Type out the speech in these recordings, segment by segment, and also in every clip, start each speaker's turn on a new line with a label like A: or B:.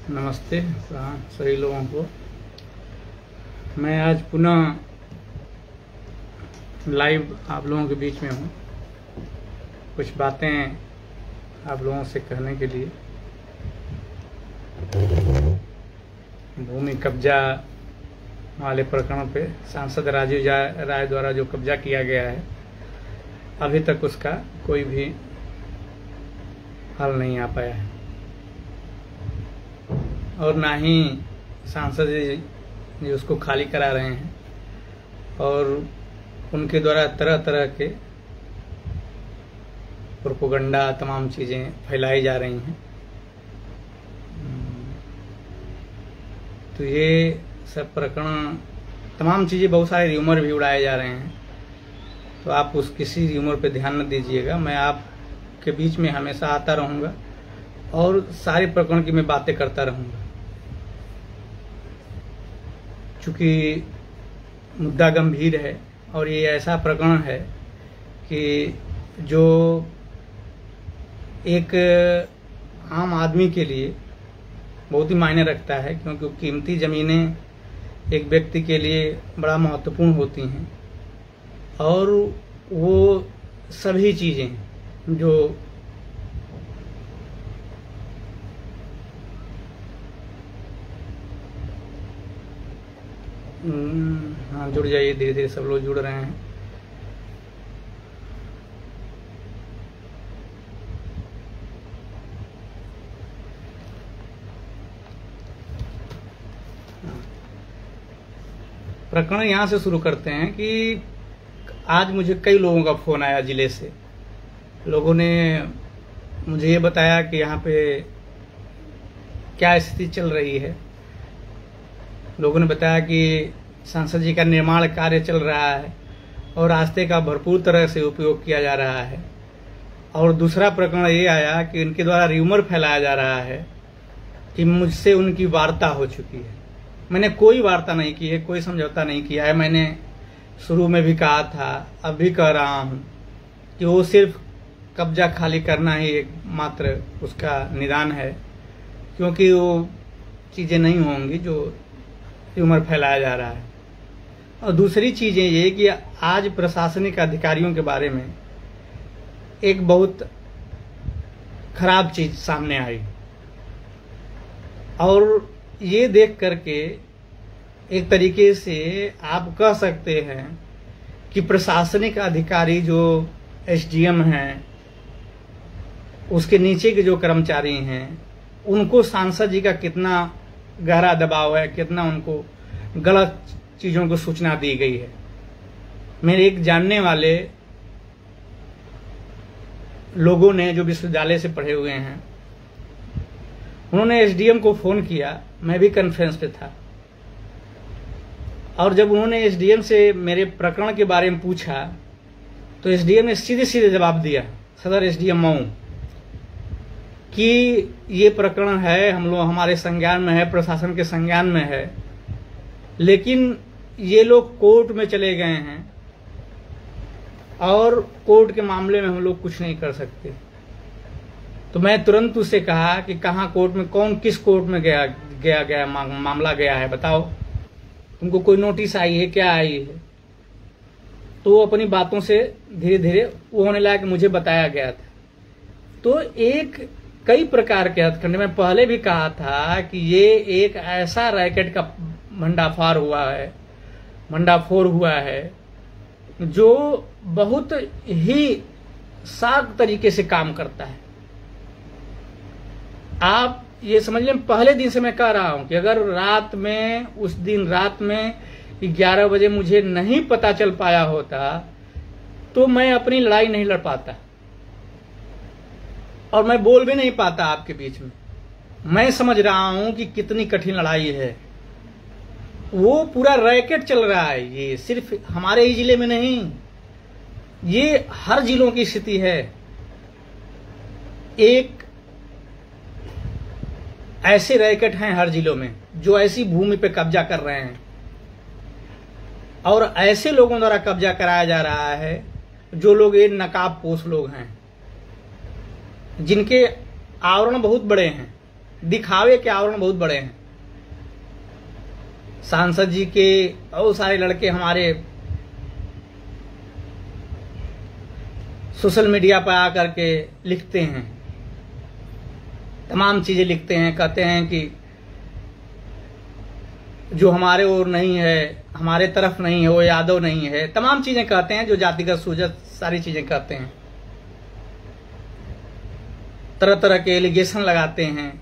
A: नमस्ते सभी लोगों को। मैं आज पुनः लाइव आप लोगों के बीच में हूँ, कुछ बातें आप लोगों से कहने के लिए। भूमि कब्जा वाले प्रकरण पे सांसद राजीव राय द्वारा जो कब्जा किया गया है, अभी तक उसका कोई भी हल नहीं आ पाया है और ना ही सांसद जी उसको खाली करा रहे हैं और उनके द्वारा तरह तरह के प्रोपेगेंडा तमाम चीज़ें फैलाई जा रही हैं। तो ये सब प्रकरण तमाम चीज़ें, बहुत सारे र्यूमर भी उड़ाए जा रहे हैं, तो आप उस किसी र्यूमर पे ध्यान न दीजिएगा। मैं आपके बीच में हमेशा आता रहूँगा और सारे प्रकरण की मैं बातें करता रहूँगा। चूँकि मुद्दा गंभीर है और ये ऐसा प्रकरण है कि जो एक आम आदमी के लिए बहुत ही मायने रखता है, क्योंकि कीमती ज़मीनें एक व्यक्ति के लिए बड़ा महत्वपूर्ण होती हैं और वो सभी चीज़ें जो हाँ, जुड़ जाइए, धीरे धीरे सब लोग जुड़ रहे हैं। प्रकरण यहाँ से शुरू करते हैं कि आज मुझे कई लोगों का फ़ोन आया जिले से। लोगों ने मुझे ये बताया कि यहाँ पे क्या स्थिति चल रही है। लोगों ने बताया कि सांसद जी का निर्माण कार्य चल रहा है और रास्ते का भरपूर तरह से उपयोग किया जा रहा है। और दूसरा प्रकरण ये आया कि इनके द्वारा र्यूमर फैलाया जा रहा है कि मुझसे उनकी वार्ता हो चुकी है। मैंने कोई वार्ता नहीं की है, कोई समझौता नहीं किया है। मैंने शुरू में भी कहा था, अब भी कह रहा हूँ कि वो सिर्फ कब्जा खाली करना ही एक मात्र उसका निदान है, क्योंकि वो चीज़ें नहीं होंगी जो र्यूमर फैलाया जा रहा है। और दूसरी चीज़ें ये कि आज प्रशासनिक अधिकारियों के बारे में एक बहुत खराब चीज़ सामने आई और ये देख करके एक तरीके से आप कह सकते हैं कि प्रशासनिक अधिकारी जो एसडीएम हैं, उसके नीचे के जो कर्मचारी हैं, उनको सांसद जी का कितना गहरा दबाव है, कितना उनको गलत चीज़ों को सूचना दी गई है। मेरे एक जानने वाले लोगों ने, जो विश्वविद्यालय से पढ़े हुए हैं, उन्होंने एसडीएम को फ़ोन किया। मैं भी कॉन्फ्रेंस पे था और जब उन्होंने एसडीएम से मेरे प्रकरण के बारे में पूछा तो एसडीएम ने सीधे सीधे जवाब दिया, सदर एसडीएम मऊ, कि ये प्रकरण है, हम लोग हमारे संज्ञान में है, प्रशासन के संज्ञान में है, लेकिन ये लोग कोर्ट में चले गए हैं और कोर्ट के मामले में हम लोग कुछ नहीं कर सकते। तो मैं तुरंत उससे कहा कि कहाँ कोर्ट में, कौन किस कोर्ट में गया मामला गया है, बताओ, तुमको कोई नोटिस आई है, क्या आई है? तो वो अपनी बातों से धीरे धीरे वो होने लगा कि मुझे बताया गया था। तो एक कई प्रकार के हथकंडे, मैं पहले भी कहा था कि ये एक ऐसा रैकेट का भंडाफोड़ हुआ है जो बहुत ही साख तरीके से काम करता है। आप ये समझ लें, पहले दिन से मैं कह रहा हूं कि अगर रात में, उस दिन रात में 11 बजे मुझे नहीं पता चल पाया होता तो मैं अपनी लड़ाई नहीं लड़ पाता और मैं बोल भी नहीं पाता आपके बीच में। मैं समझ रहा हूं कि कितनी कठिन लड़ाई है। वो पूरा रैकेट चल रहा है। ये सिर्फ हमारे ही जिले में नहीं, ये हर जिलों की स्थिति है। एक ऐसे रैकेट हैं हर जिलों में जो ऐसी भूमि पे कब्जा कर रहे हैं और ऐसे लोगों द्वारा कब्जा कराया जा रहा है जो लोग ये नकाबपोश लोग हैं, जिनके आवरण बहुत बड़े हैं, दिखावे के आवरण बहुत बड़े हैं। सांसद जी के बहुत सारे लड़के हमारे सोशल मीडिया पर आकर के लिखते हैं, तमाम चीजें लिखते हैं, कहते हैं कि जो हमारे ओर नहीं है, हमारे तरफ नहीं है, वो यादव नहीं है, तमाम चीजें कहते हैं, जो जातिगत सूजत सारी चीजें कहते हैं, तरह तरह के एलिगेशन लगाते हैं।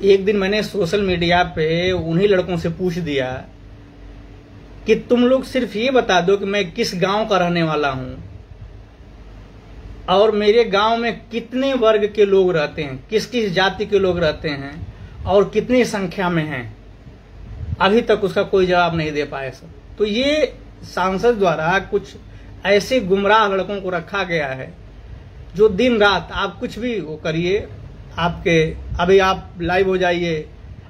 A: एक दिन मैंने सोशल मीडिया पे उन्हीं लड़कों से पूछ दिया कि तुम लोग सिर्फ ये बता दो कि मैं किस गांव का रहने वाला हूं और मेरे गांव में कितने वर्ग के लोग रहते हैं, किस किस जाति के लोग रहते हैं और कितनी संख्या में हैं। अभी तक उसका कोई जवाब नहीं दे पाए सब। तो ये सांसद द्वारा कुछ ऐसे गुमराह लड़कों को रखा गया है जो दिन रात आप कुछ भी वो करिए, आपके अभी आप लाइव हो जाइए,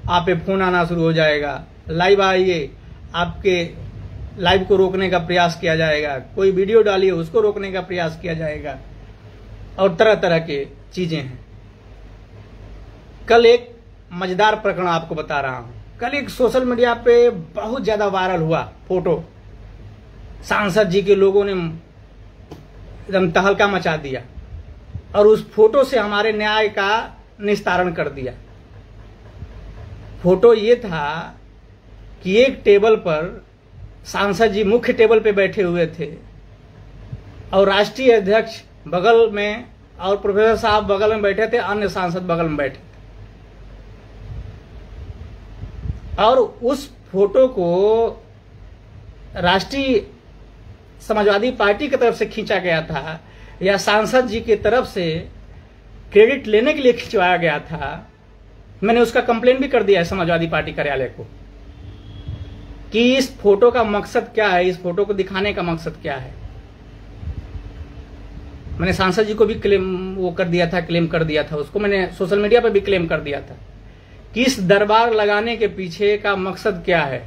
A: आप पे फोन आना शुरू हो जाएगा, लाइव आइए, आपके लाइव को रोकने का प्रयास किया जाएगा, कोई वीडियो डालिए उसको रोकने का प्रयास किया जाएगा और तरह तरह के चीजें हैं। कल एक मजेदार प्रकरण आपको बता रहा हूं। कल एक सोशल मीडिया पे बहुत ज्यादा वायरल हुआ फोटो, सांसद जी के लोगों ने एकदम तहलका मचा दिया और उस फोटो से हमारे न्याय का निस्तारण कर दिया। फोटो ये था कि एक टेबल पर सांसद जी मुख्य टेबल पे बैठे हुए थे और राष्ट्रीय अध्यक्ष बगल में और प्रोफेसर साहब बगल में बैठे थे, अन्य सांसद बगल में बैठे थे। और उस फोटो को राष्ट्रीय समाजवादी पार्टी की तरफ से खींचा गया था या सांसद जी की तरफ से क्रेडिट लेने के लिए खिंचवाया गया था। मैंने उसका कंप्लेन भी कर दिया है समाजवादी पार्टी कार्यालय को कि इस फोटो का मकसद क्या है, इस फोटो को दिखाने का मकसद क्या है। मैंने सांसद जी को भी क्लेम वो कर दिया था, क्लेम कर दिया था, उसको मैंने सोशल मीडिया पर भी क्लेम कर दिया था कि इस दरबार लगाने के पीछे का मकसद क्या है।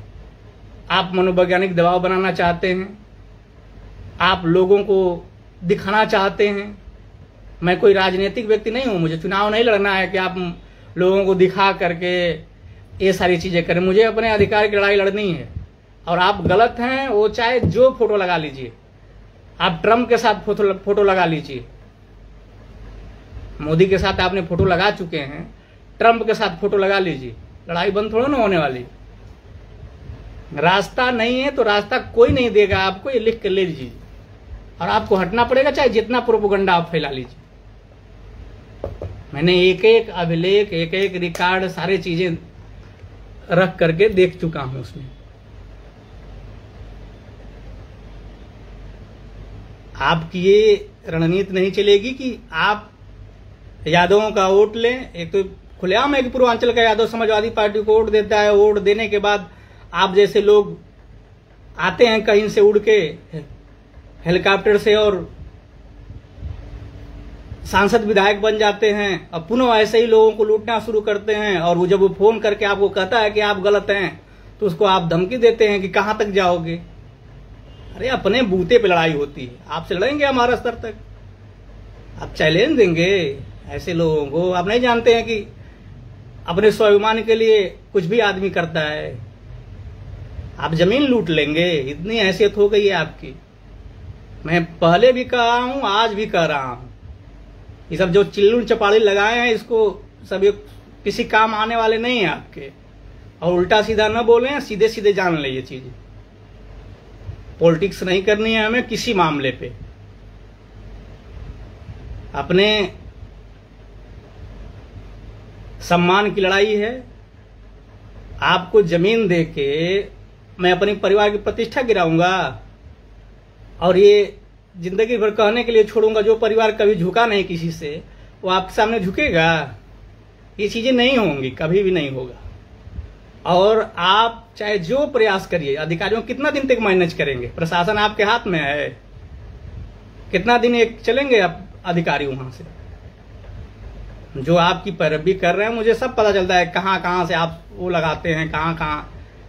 A: आप मनोवैज्ञानिक दबाव बनाना चाहते हैं, आप लोगों को दिखाना चाहते हैं। मैं कोई राजनीतिक व्यक्ति नहीं हूं, मुझे चुनाव नहीं लड़ना है कि आप लोगों को दिखा करके ये सारी चीजें करें। मुझे अपने अधिकार की लड़ाई लड़नी है और आप गलत हैं, वो चाहे जो फोटो लगा लीजिए, आप ट्रम्प के साथ फोटो लगा लीजिए, मोदी के साथ आपने फोटो लगा चुके हैं, ट्रम्प के साथ फोटो लगा लीजिए, लड़ाई बंद थोड़ा ना होने वाली। रास्ता नहीं है तो रास्ता कोई नहीं देगा आपको, ये लिख कर ले लीजिए और आपको हटना पड़ेगा, चाहे जितना प्रोपेगेंडा आप फैला लीजिए। मैंने एक एक अभिलेख, एक एक रिकॉर्ड, सारी चीजें रख करके देख चुका हूं। उसमें आपकी ये रणनीति नहीं चलेगी कि आप यादवों का वोट लें। एक तो खुलेआम है कि पूर्वांचल का यादव समाजवादी पार्टी को वोट देता है, वोट देने के बाद आप जैसे लोग आते हैं कहीं से उड़ के हेलीकॉप्टर से और सांसद विधायक बन जाते हैं और पुनः ऐसे ही लोगों को लूटना शुरू करते हैं। और वो जब वो फोन करके आपको कहता है कि आप गलत हैं तो उसको आप धमकी देते हैं कि कहां तक जाओगे। अरे अपने बूते पे लड़ाई होती है, आपसे लड़ेंगे हमारा स्तर तक, आप चैलेंज देंगे ऐसे लोगों को। आप नहीं जानते हैं कि अपने स्वाभिमान के लिए कुछ भी आदमी करता है। आप जमीन लूट लेंगे, इतनी हैसियत हो गई है आपकी। मैं पहले भी कह रहा हूं, आज भी कह रहा हूं, ये सब जो चिल्लू चपाड़ी लगाए हैं इसको सब किसी काम आने वाले नहीं है आपके। और उल्टा सीधा न बोलें, सीधे सीधे जान ले ये चीज। पॉलिटिक्स नहीं करनी है हमें किसी मामले पे। अपने सम्मान की लड़ाई है। आपको जमीन देके मैं अपने परिवार की प्रतिष्ठा गिराऊंगा और ये जिंदगी भर कहने के लिए छोड़ूंगा जो परिवार कभी झुका नहीं किसी से, वो आपके सामने झुकेगा? ये चीजें नहीं होंगी, कभी भी नहीं होगा। और आप चाहे जो प्रयास करिए, अधिकारियों कितना दिन तक मैनेज करेंगे? प्रशासन आपके हाथ में है, कितना दिन एक चलेंगे आप अधिकारी वहां से? जो आपकी पैरवी कर रहे हैं, मुझे सब पता चलता है कहां कहां से आप वो लगाते हैं, कहां कहां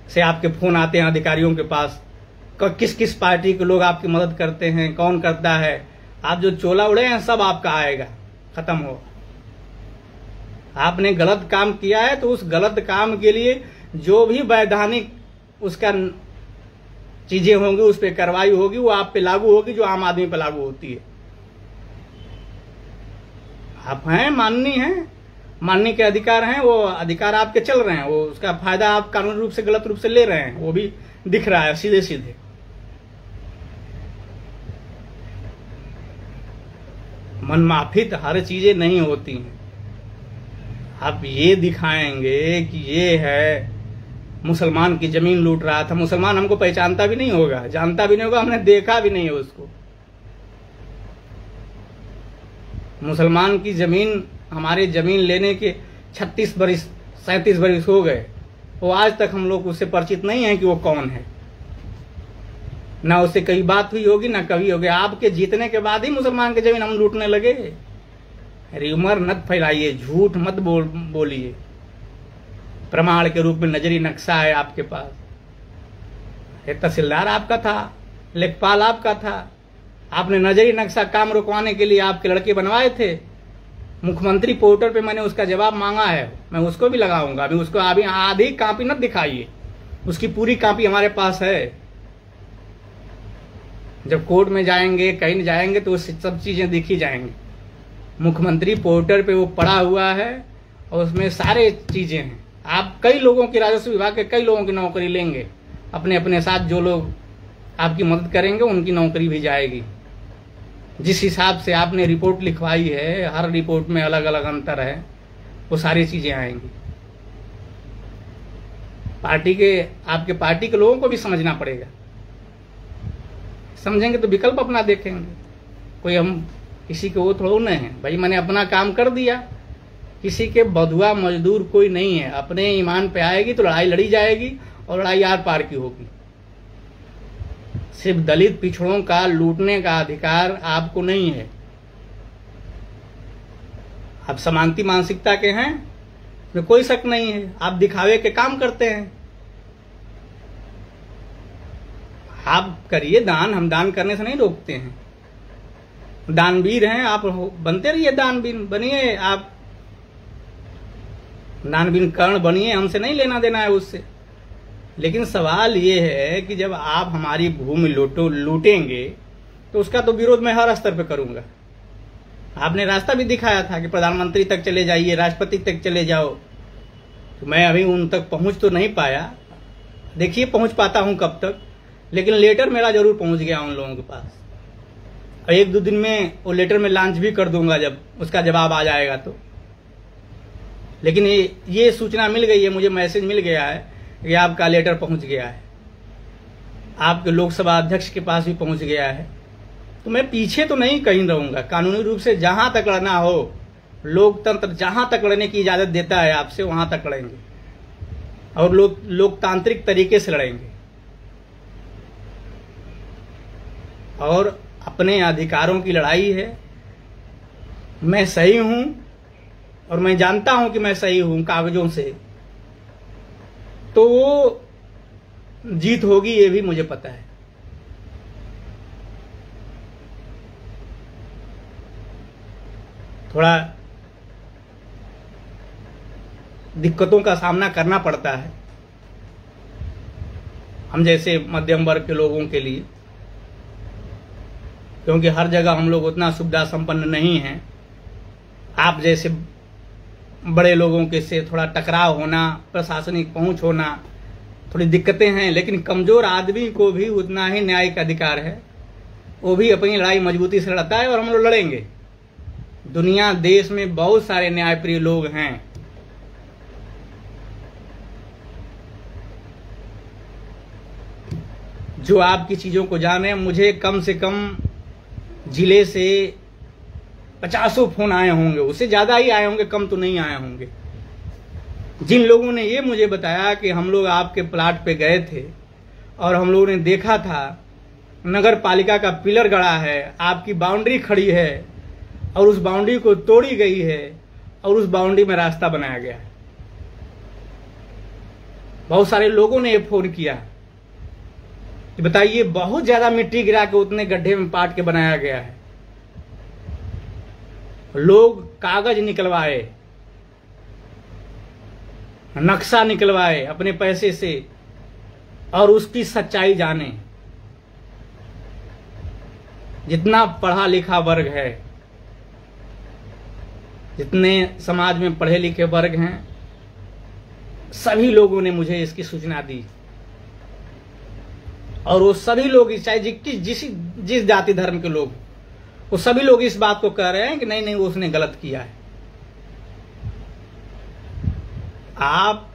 A: से आपके फोन आते हैं अधिकारियों के पास, किस किस पार्टी के लोग आपकी मदद करते हैं, कौन करता है। आप जो चोला उड़े हैं सब आपका आएगा, खत्म होगा। आपने गलत काम किया है तो उस गलत काम के लिए जो भी वैधानिक उसका चीजें होंगी, उस पर कार्रवाई होगी, वो आप पे लागू होगी जो आम आदमी पे लागू होती है। आप हैं, माननीय हैं, मानने के अधिकार हैं, वो अधिकार आपके चल रहे हैं, वो उसका फायदा आप कानूनी रूप से गलत रूप से ले रहे हैं, वो भी दिख रहा है सीधे सीधे। मनमाफिक हर चीजें नहीं होती हैं। आप ये दिखाएंगे कि ये है मुसलमान की जमीन लूट रहा था, मुसलमान हमको पहचानता भी नहीं होगा, जानता भी नहीं होगा, हमने देखा भी नहीं है उसको। मुसलमान की जमीन, हमारे जमीन लेने के 36 बरिस 37 बरिस हो गए, वो आज तक हम लोग उससे परिचित नहीं है कि वो कौन है, ना उससे कई बात हुई होगी ना कभी होगी। आपके जीतने के बाद ही मुसलमान की जमीन हम लूटने लगे। र्यूमर मत फैलाइए, झूठ मत बोलिए। प्रमाण के रूप में नजरी नक्शा है आपके पास। ये तहसीलदार आपका था, लेखपाल आपका था, आपने नजरी नक्शा काम रुकवाने के लिए आपके लड़के बनवाए थे। मुख्यमंत्री पोर्टल पे मैंने उसका जवाब मांगा है, मैं उसको भी लगाऊंगा। अभी उसको अभी आधी कॉपी मत दिखाइए, उसकी पूरी कॉपी हमारे पास है। जब कोर्ट में जाएंगे, कहीं जाएंगे तो सब चीजें दिखी जाएंगी। मुख्यमंत्री पोर्टल पे वो पड़ा हुआ है और उसमें सारे चीजें हैं। आप कई लोगों की, राजस्व विभाग के कई लोगों की नौकरी लेंगे, अपने अपने साथ जो लोग आपकी मदद करेंगे उनकी नौकरी भी जाएगी। जिस हिसाब से आपने रिपोर्ट लिखवाई है, हर रिपोर्ट में अलग अलग अंतर है, वो सारी चीजें आएंगी। पार्टी के, आपके पार्टी के लोगों को भी समझना पड़ेगा। समझेंगे तो विकल्प अपना देखेंगे। कोई हम किसी के वो थोड़ा नहीं है भाई, मैंने अपना काम कर दिया। किसी के बधुआ मजदूर कोई नहीं है। अपने ईमान पे आएगी तो लड़ाई लड़ी जाएगी और लड़ाई आर पार की होगी। सिर्फ दलित पिछड़ों का लूटने का अधिकार आपको नहीं है। आप समानती मानसिकता के हैं, में कोई शक नहीं है। आप दिखावे के काम करते हैं। आप करिए दान, हम दान करने से नहीं रोकते हैं। दानवीर हैं आप, बनते रहिए दानवीर, बनिए आप दानवीर कर्ण बनिए, हमसे नहीं लेना देना है उससे। लेकिन सवाल ये है कि जब आप हमारी भूमि लूटेंगे तो उसका तो विरोध मैं हर स्तर पे करूंगा। आपने रास्ता भी दिखाया था कि प्रधानमंत्री तक चले जाइए, राष्ट्रपति तक चले जाओ, तो मैं अभी उन तक पहुंच तो नहीं पाया। देखिए पहुंच पाता हूं कब तक, लेकिन लेटर मेरा जरूर पहुंच गया उन लोगों के पास। और 1-2 दिन में वो लेटर में लॉन्च भी कर दूंगा जब उसका जवाब आ जाएगा तो। लेकिन ये सूचना मिल गई है, मुझे मैसेज मिल गया है कि आपका लेटर पहुंच गया है, आपके लोकसभा अध्यक्ष के पास भी पहुंच गया है। तो मैं पीछे तो नहीं कहीं रहूंगा। कानूनी रूप से जहां तक लड़ना हो, लोकतंत्र जहां तक लड़ने की इजाजत देता है आपसे, वहां तक लड़ेंगे और लोकतांत्रिक तरीके से लड़ेंगे और अपने अधिकारों की लड़ाई है। मैं सही हूं और मैं जानता हूं कि मैं सही हूं कागजों से, तो वो जीत होगी, ये भी मुझे पता है। थोड़ा दिक्कतों का सामना करना पड़ता है हम जैसे मध्यम वर्ग के लोगों के लिए, क्योंकि हर जगह हम लोग उतना सुविधा संपन्न नहीं हैं। आप जैसे बड़े लोगों के से थोड़ा टकराव होना, प्रशासनिक पहुंच होना, थोड़ी दिक्कतें हैं। लेकिन कमजोर आदमी को भी उतना ही न्याय का अधिकार है, वो भी अपनी लड़ाई मजबूती से लड़ता है और हम लोग लड़ेंगे। दुनिया देश में बहुत सारे न्यायप्रिय लोग हैं। जो आपकी चीजों को जाने। मुझे कम से कम जिले से 50 फोन आए होंगे, उससे ज्यादा ही आए होंगे, कम तो नहीं आए होंगे। जिन लोगों ने ये मुझे बताया कि हम लोग आपके प्लाट पे गए थे और हम लोगों ने देखा था नगर पालिका का पिलर गड़ा है, आपकी बाउंड्री खड़ी है और उस बाउंड्री को तोड़ी गई है और उस बाउंड्री में रास्ता बनाया गया है। बहुत सारे लोगों ने ये फोन किया कि बताइए बहुत ज्यादा मिट्टी गिरा के उतने गड्ढे में पाट के बनाया गया है। लोग कागज निकलवाए, नक्शा निकलवाए अपने पैसे से और उसकी सच्चाई जाने। जितना पढ़ा लिखा वर्ग है, जितने समाज में पढ़े लिखे वर्ग हैं, सभी लोगों ने मुझे इसकी सूचना दी। और वो सभी लोग, चाहे जिस जाति धर्म के लोग, वो सभी लोग इस बात को कह रहे हैं कि नहीं नहीं, वो उसने गलत किया है। आप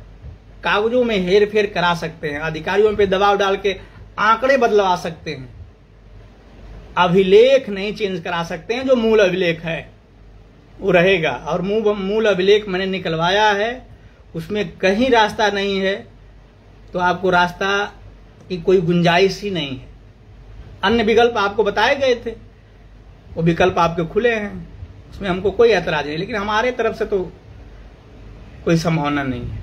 A: कागजों में हेर फेर करा सकते हैं, अधिकारियों पे दबाव डाल के आंकड़े बदलवा सकते हैं, अभिलेख नहीं चेंज करा सकते हैं। जो मूल अभिलेख है वो रहेगा। और मूल अभिलेख मैंने निकलवाया है, उसमें कहीं रास्ता नहीं है, तो आपको रास्ता की कोई गुंजाइश ही नहीं है। अन्य विकल्प आपको बताए गए थे, वो विकल्प आपके खुले हैं, उसमें हमको कोई ऐतराज नहीं, लेकिन हमारे तरफ से तो कोई संभावना नहीं है।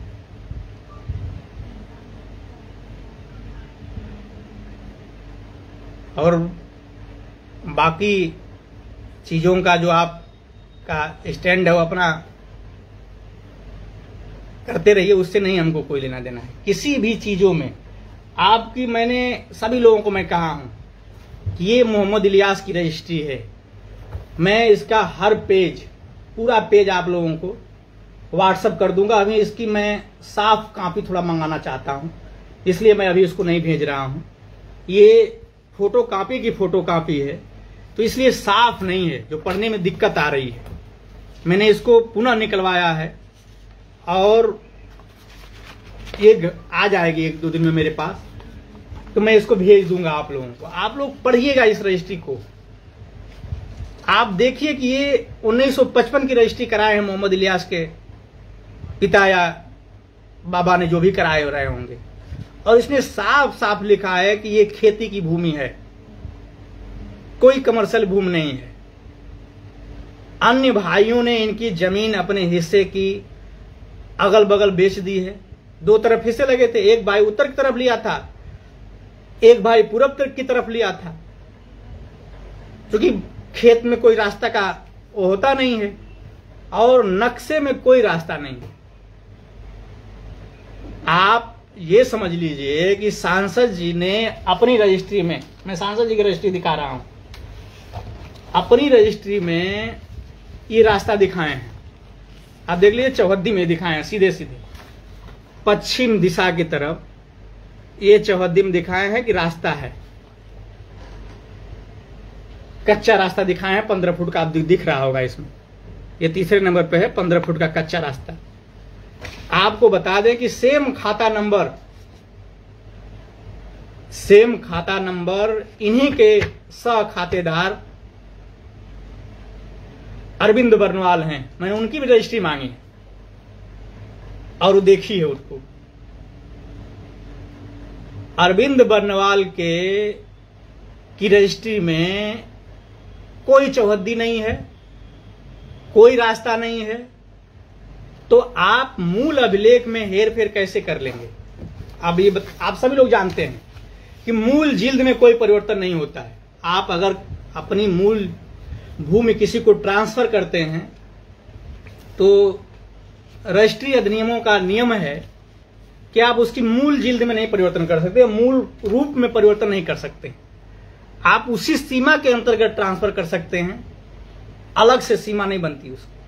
A: और बाकी चीजों का जो आपका स्टैंड है वो अपना करते रहिए, उससे नहीं हमको कोई लेना देना है। किसी भी चीजों में आपकी, मैंने सभी लोगों को मैं कहा हूं कि ये मोहम्मद इलियास की रजिस्ट्री है। मैं इसका हर पेज, पूरा पेज आप लोगों को व्हाट्सएप कर दूंगा। अभी इसकी मैं साफ कॉपी थोड़ा मंगाना चाहता हूं, इसलिए मैं अभी इसको नहीं भेज रहा हूं। ये फोटो कॉपी की फोटो कॉपी है, तो इसलिए साफ नहीं है, जो पढ़ने में दिक्कत आ रही है। मैंने इसको पुनः निकलवाया है और ये आ जाएगी 1-2 दिन में मेरे पास, तो मैं इसको भेज दूंगा आप लोगों को। आप लोग पढ़िएगा इस रजिस्ट्री को। आप देखिए कि ये 1955 की रजिस्ट्री कराए हैं मोहम्मद इलियास के पिता या बाबा ने, जो भी कराए रहे होंगे, और इसने साफ साफ लिखा है कि ये खेती की भूमि है, कोई कमर्शियल भूमि नहीं है। अन्य भाइयों ने इनकी जमीन अपने हिस्से की अगल बगल बेच दी है। 2 तरफ हिस्से लगे थे, एक भाई उत्तर की तरफ लिया था, एक भाई पूरब की तरफ लिया था, क्योंकि खेत में कोई रास्ता का वो होता नहीं है और नक्शे में कोई रास्ता नहीं है। आप ये समझ लीजिए कि सांसद जी ने अपनी रजिस्ट्री में, मैं सांसद जी की रजिस्ट्री दिखा रहा हूं, अपनी रजिस्ट्री में ये रास्ता दिखाए हैं। आप देख लीजिए, चौहद्दी में दिखाए हैं, सीधे सीधे पश्चिम दिशा की तरफ ये चौहद्दी में दिखाए हैं कि रास्ता है। कच्चा रास्ता दिखाए हैं 15 फुट का, आप दिख रहा होगा इसमें, ये तीसरे नंबर पे है 15 फुट का कच्चा रास्ता। आपको बता दें कि सेम खाता नंबर इन्हीं के सह खातेदार अरविंद बर्नवाल हैं। मैंने उनकी भी रजिस्ट्री मांगी और वो देखी है उसको। अरविंद बर्नवाल की रजिस्ट्री में कोई चौहद्दी नहीं है, कोई रास्ता नहीं है, तो आप मूल अभिलेख में हेरफेर कैसे कर लेंगे? अब ये आप सभी लोग जानते हैं कि मूल जिल्द में कोई परिवर्तन नहीं होता है। आप अगर अपनी मूल भूमि किसी को ट्रांसफर करते हैं तो रजिस्ट्री अधिनियमों का नियम है कि आप उसकी मूल जिल्द में नहीं परिवर्तन कर सकते, मूल रूप में परिवर्तन नहीं कर सकते। आप उसी सीमा के अंतर्गत ट्रांसफर कर सकते हैं, अलग से सीमा नहीं बनती उसकी।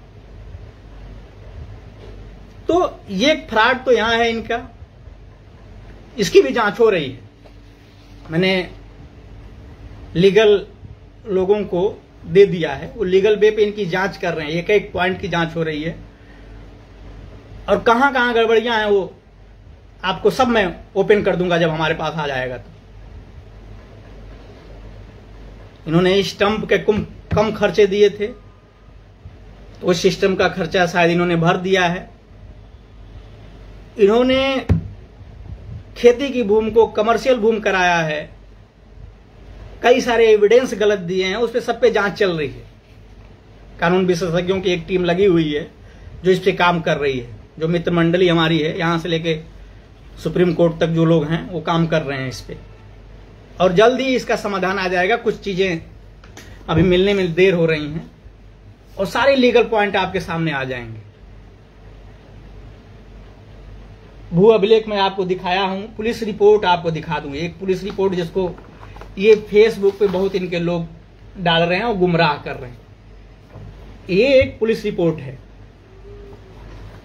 A: तो ये फ्रॉड तो यहां है इनका, इसकी भी जांच हो रही है। मैंने लीगल लोगों को दे दिया है, वो लीगल वे पे इनकी जांच कर रहे हैं, एक एक पॉइंट की जांच हो रही है और कहां कहां गड़बड़ियां हैं वो आपको सब मैं ओपन कर दूंगा जब हमारे पास आ जाएगा। तो इन्होंने स्टंप के कम खर्चे दिए थे, तो उस सिस्टम का खर्चा शायद इन्होंने भर दिया है। इन्होंने खेती की भूमि को कमर्शियल भूमि कराया है, कई सारे एविडेंस गलत दिए हैं, उस पर सब पे जांच चल रही है। कानून विशेषज्ञों की एक टीम लगी हुई है जो इस पे काम कर रही है, जो मित्र मंडली हमारी है, यहां से लेके सुप्रीम कोर्ट तक जो लोग हैं वो काम कर रहे हैं इस पे, और जल्द ही इसका समाधान आ जाएगा। कुछ चीजें अभी मिलने में देर हो रही हैं और सारे लीगल पॉइंट आपके सामने आ जाएंगे। भू अभिलेख में आपको दिखाया हूं, पुलिस रिपोर्ट आपको दिखा दूंगी। एक पुलिस रिपोर्ट जिसको ये फेसबुक पे बहुत इनके लोग डाल रहे हैं और गुमराह कर रहे हैं। ये एक पुलिस रिपोर्ट है,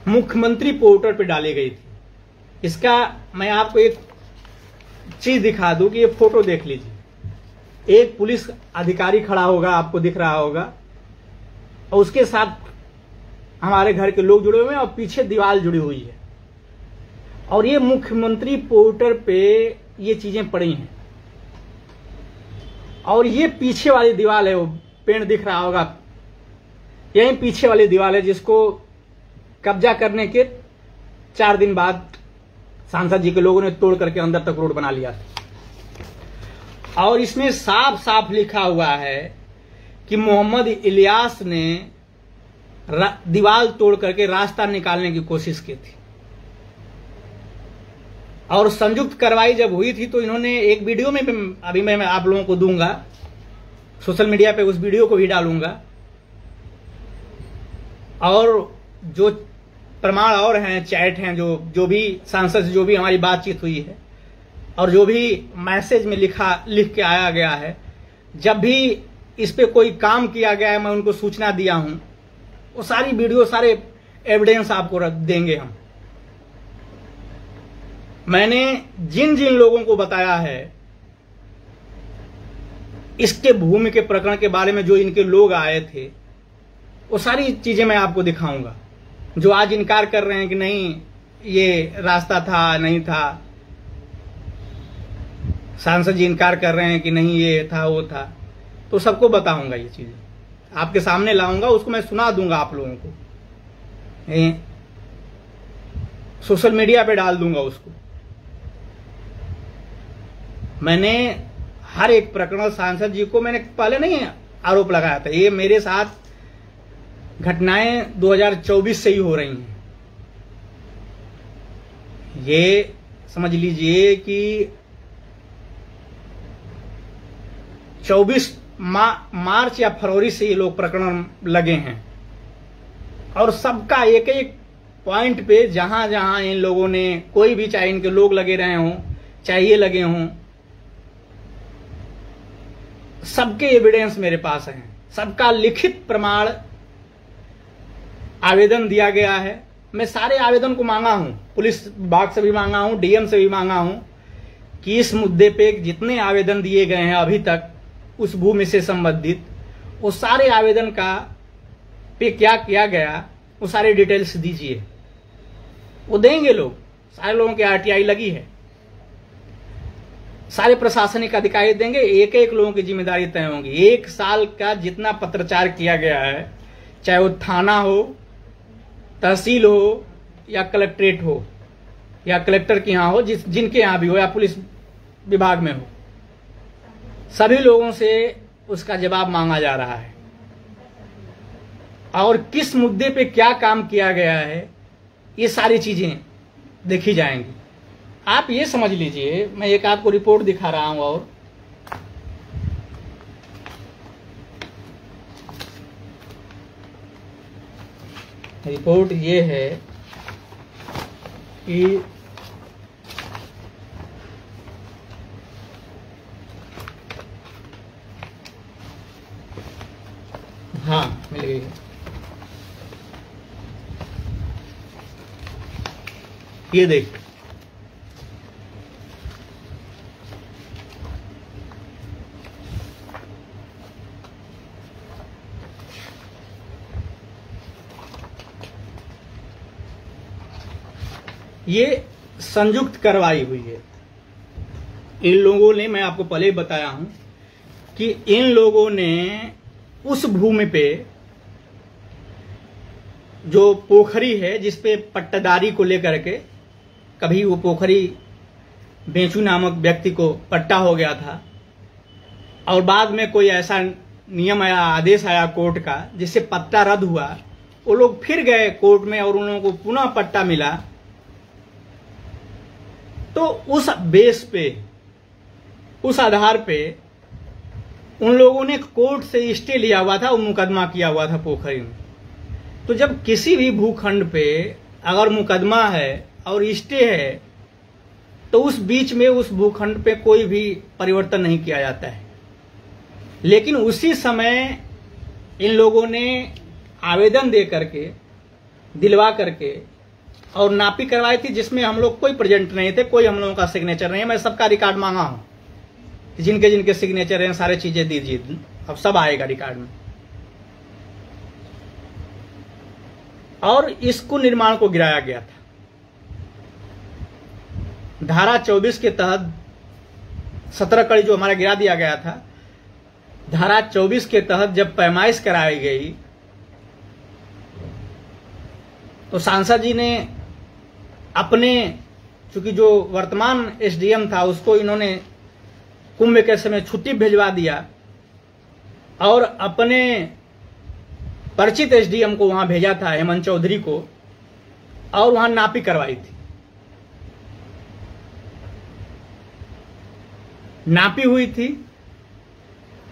A: मुख्यमंत्री पोर्टल पे डाली गई थी। इसका मैं आपको एक चीज दिखा दूं कि ये फोटो देख लीजिए। एक पुलिस अधिकारी खड़ा होगा, आपको दिख रहा होगा, और उसके साथ हमारे घर के लोग जुड़े हुए हैं और पीछे दीवार जुड़ी हुई है। और ये मुख्यमंत्री पोर्टल पे ये चीजें पड़ी हैं। और ये पीछे वाली दीवार है, वो पेड़ दिख रहा होगा, यही पीछे वाली दीवार है जिसको कब्जा करने के 4 दिन बाद सांसद जी के लोगों ने तोड़ करके अंदर तक रोड बना लिया था। और इसमें साफ साफ लिखा हुआ है कि मोहम्मद इलियास ने दीवार तोड़ करके रास्ता निकालने की कोशिश की थी। और संयुक्त कार्रवाई जब हुई थी तो इन्होंने एक वीडियो में अभी मैं आप लोगों को दूंगा, सोशल मीडिया पे उस वीडियो को भी डालूंगा। और जो प्रमाण और हैं, चैट हैं, जो भी सांसद से जो भी हमारी बातचीत हुई है और जो भी मैसेज में लिख के आया गया है, जब भी इस पे कोई काम किया गया है मैं उनको सूचना दिया हूं, वो सारी वीडियो, सारे एविडेंस आपको देंगे हम। मैंने जिन जिन लोगों को बताया है इसके भूमि के प्रकरण के बारे में, जो इनके लोग आए थे, वो सारी चीजें मैं आपको दिखाऊंगा। जो आज इनकार कर रहे हैं कि नहीं ये रास्ता था, नहीं था, सांसद जी इनकार कर रहे हैं कि नहीं ये था वो था, तो सबको बताऊंगा, ये चीजें आपके सामने लाऊंगा, उसको मैं सुना दूंगा आप लोगों को, सोशल मीडिया पे डाल दूंगा उसको। मैंने हर एक प्रकरण सांसद जी को मैंने पहले नहीं आरोप लगाया था, ये मेरे साथ घटनाएं 2024 से ही हो रही हैं। ये समझ लीजिए कि 24 मार्च या फरवरी से ये लोग प्रकरण लगे हैं। और सबका एक एक पॉइंट पे जहां जहां इन लोगों ने, कोई भी, चाहे इनके लोग लगे रहे हों, चाहे ये लगे हों, सबके एविडेंस मेरे पास हैं। सबका लिखित प्रमाण आवेदन दिया गया है। मैं सारे आवेदन को मांगा हूं, पुलिस विभाग से भी मांगा हूं, डीएम से भी मांगा हूं कि इस मुद्दे पे जितने आवेदन दिए गए हैं अभी तक उस भूमि से संबंधित, वो सारे आवेदन का पे क्या किया गया वो सारे डिटेल्स दीजिए। वो देंगे लोग, सारे लोगों की आरटीआई लगी है, सारे प्रशासनिक अधिकारी देंगे, एक एक लोगों की जिम्मेदारी तय होगी। 1 साल का जितना पत्रचार किया गया है, चाहे वो थाना हो, तहसील हो या कलेक्ट्रेट हो या कलेक्टर के यहाँ हो, जिनके यहाँ भी हो, या पुलिस विभाग में हो, सभी लोगों से उसका जवाब मांगा जा रहा है। और किस मुद्दे पे क्या काम किया गया है, ये सारी चीजें देखी जाएंगी। आप ये समझ लीजिए, मैं एक आपको रिपोर्ट दिखा रहा हूं, और रिपोर्ट ये है कि हाँ मिल गई है। ये देख, ये संयुक्त कार्रवाई हुई है। इन लोगों ने, मैं आपको पहले ही बताया हूं कि इन लोगों ने उस भूमि पे जो पोखरी है, जिसपे पट्टादारी को लेकर के कभी वो पोखरी बेंचू नामक व्यक्ति को पट्टा हो गया था, और बाद में कोई ऐसा नियम आया, आदेश आया कोर्ट का, जिससे पट्टा रद्द हुआ। वो लोग फिर गए कोर्ट में और उन लोगों को पुनः पट्टा मिला। तो उस बेस पे, उस आधार पे उन लोगों ने कोर्ट से स्टे लिया हुआ था, वो मुकदमा किया हुआ था पोखरी में। तो जब किसी भी भूखंड पे अगर मुकदमा है और स्टे है, तो उस बीच में उस भूखंड पे कोई भी परिवर्तन नहीं किया जाता है। लेकिन उसी समय इन लोगों ने आवेदन दे करके, दिलवा करके और नापी करवाई थी, जिसमें हम लोग कोई प्रेजेंट नहीं थे, कोई हम लोगों का सिग्नेचर नहीं है। मैं सबका रिकॉर्ड मांगा हूं, जिनके जिनके सिग्नेचर हैं सारे चीजें दीजिए, अब सब आएगा रिकॉर्ड में। और इसको निर्माण को गिराया गया था। धारा 24 के तहत 17 कड़ी जो हमारा गिरा दिया गया था, धारा 24 के तहत जब पैमाइश कराई गई तो सांसद जी ने अपने, चूंकि जो वर्तमान एसडीएम था उसको इन्होंने कुंभ के समय छुट्टी भिजवा दिया और अपने परिचित एसडीएम को वहां भेजा था, हेमंत चौधरी को, और वहां नापी करवाई थी। नापी हुई थी।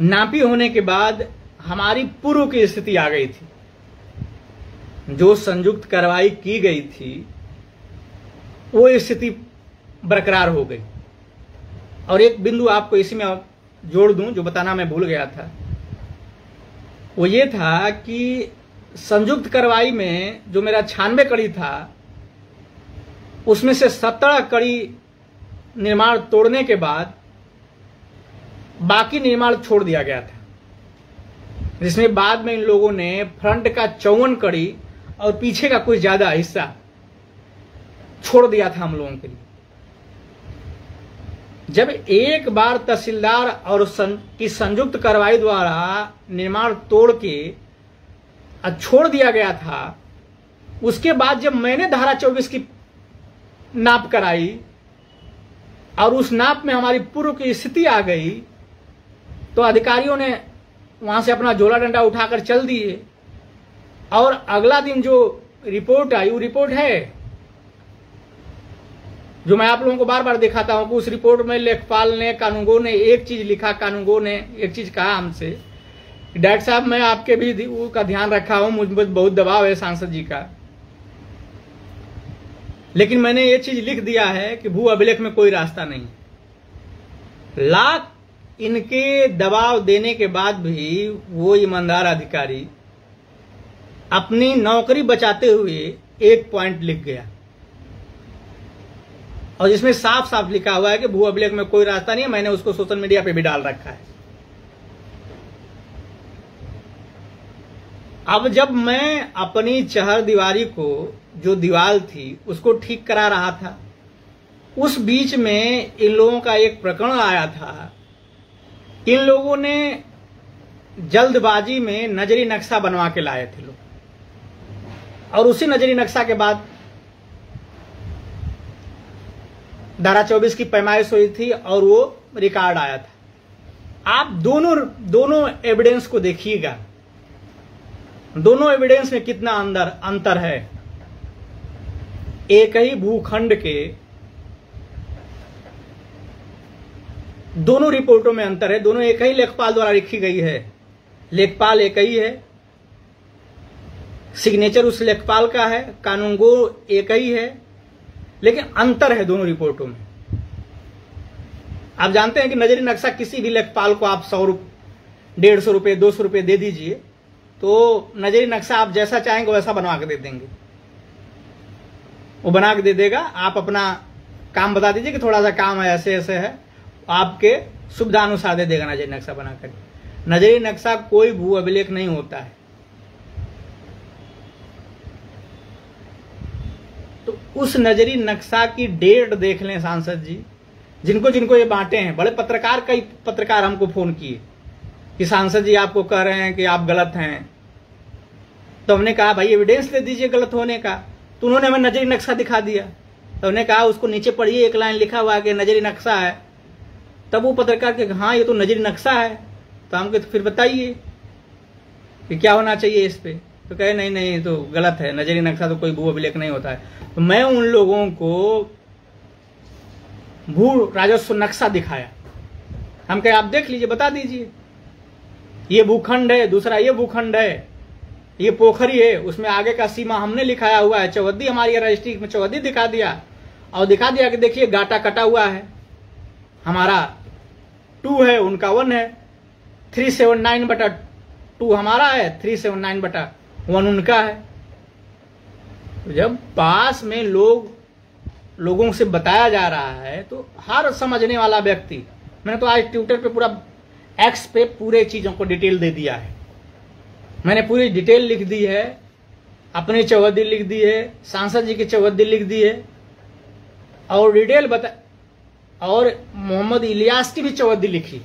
A: नापी होने के बाद हमारी पूर्व की स्थिति आ गई थी। जो संयुक्त कार्रवाई की गई थी वो स्थिति बरकरार हो गई। और एक बिंदु आपको इसी में जोड़ दूं जो बताना मैं भूल गया था, वो ये था कि संयुक्त कार्रवाई में जो मेरा 96 कड़ी था उसमें से 17 कड़ी निर्माण तोड़ने के बाद बाकी निर्माण छोड़ दिया गया था, जिसमें बाद में इन लोगों ने फ्रंट का 54 कड़ी और पीछे का कुछ ज्यादा हिस्सा छोड़ दिया था हम लोगों के लिए। जब एक बार तहसीलदार और की संयुक्त कार्रवाई द्वारा निर्माण तोड़ के छोड़ दिया गया था, उसके बाद जब मैंने धारा 24 की नाप कराई और उस नाप में हमारी पूर्व की स्थिति आ गई, तो अधिकारियों ने वहां से अपना झोला डंडा उठाकर चल दिए। और अगला दिन जो रिपोर्ट आई वो रिपोर्ट है जो मैं आप लोगों को बार बार दिखाता हूं कि उस रिपोर्ट में लेखपाल ने, कानूनगो ने एक चीज लिखा, कानूनगो ने एक चीज कहा हमसे, डॉक्टर साहब मैं आपके भी का ध्यान रखा हूं, मुझ पर बहुत दबाव है सांसद जी का, लेकिन मैंने ये चीज लिख दिया है कि भू अभिलेख में कोई रास्ता नहीं। लाख इनके दबाव देने के बाद भी वो ईमानदार अधिकारी अपनी नौकरी बचाते हुए एक पॉइंट लिख गया और जिसमें साफ साफ लिखा हुआ है कि भू अभिलेख में कोई रास्ता नहीं है। मैंने उसको सोशल मीडिया पे भी डाल रखा है। अब जब मैं अपनी चहर दीवारी को, जो दीवार थी, उसको ठीक करा रहा था, उस बीच में इन लोगों का एक प्रकरण आया था। इन लोगों ने जल्दबाजी में नजरी नक्शा बनवा के लाए थे लोग, और उसी नजरी नक्शा के बाद धारा 24 की पैमाइश हुई थी और वो रिकॉर्ड आया था। आप दोनों एविडेंस को देखिएगा, दोनों एविडेंस में कितना अंतर है। एक ही भूखंड के दोनों रिपोर्टों में अंतर है। दोनों एक ही लेखपाल द्वारा लिखी गई है, लेखपाल एक ही है, सिग्नेचर उस लेखपाल का है, कानूनगो एक ही है, लेकिन अंतर है दोनों रिपोर्टों में। आप जानते हैं कि नजरी नक्शा किसी भी लेखपाल को आप 100 रुपये, 150 रुपये, 200 रुपये दे दीजिए तो नजरी नक्शा आप जैसा चाहेंगे वैसा बनवा के दे देंगे, वो बना के दे देगा। आप अपना काम बता दीजिए कि थोड़ा सा काम है, ऐसे ऐसे है, आपके सुविधा अनुसार दे देगा नजरी नक्शा बनाकर। नजरी नक्शा कोई भू अभिलेख नहीं होता है। तो उस नजरी नक्शा की डेट देख लें सांसद जी, जिनको जिनको ये बांटे हैं। बड़े पत्रकार, कई पत्रकार हमको फोन किए कि सांसद जी आपको कह रहे हैं कि आप गलत हैं। तो हमने कहा भाई एविडेंस दे दीजिए गलत होने का। तो उन्होंने हमें नजरी नक्शा दिखा दिया। तो हमने कहा उसको नीचे पढ़िए, एक लाइन लिखा हुआ कि नजरी नक्शा है। तब वो पत्रकार के हाँ ये तो नजरी नक्शा है। तो हम फिर बताइए कि क्या होना चाहिए इस पे। तो कहे नहीं नहीं तो गलत है, नजरी नक्शा तो कोई भू अभिलेख नहीं होता है। तो मैं उन लोगों को भू राजस्व नक्शा दिखाया। हम कहे आप देख लीजिए, बता दीजिए ये भूखंड है, दूसरा ये भूखंड है, ये पोखरी है, उसमें आगे का सीमा हमने लिखाया हुआ है, चौहद्दी हमारी रजिस्ट्री में चौहद्दी दिखा दिया और दिखा दिया कि देखिए गाटा कटा हुआ है, हमारा 2 है, उनका 1 है, 379/2 हमारा है, 379/1 उनका है। तो जब पास में लोगों से बताया जा रहा है तो हर समझने वाला व्यक्ति, मैंने तो आज ट्विटर पे पूरा एक्स पे पूरे चीजों को डिटेल दे दिया है, मैंने पूरी डिटेल लिख दी है, अपनी चौहद्दी लिख दी है, सांसद जी की चौहद्दी लिख दी है और डिटेल बता, और मोहम्मद इलियास की भी चौहद्दी लिखी।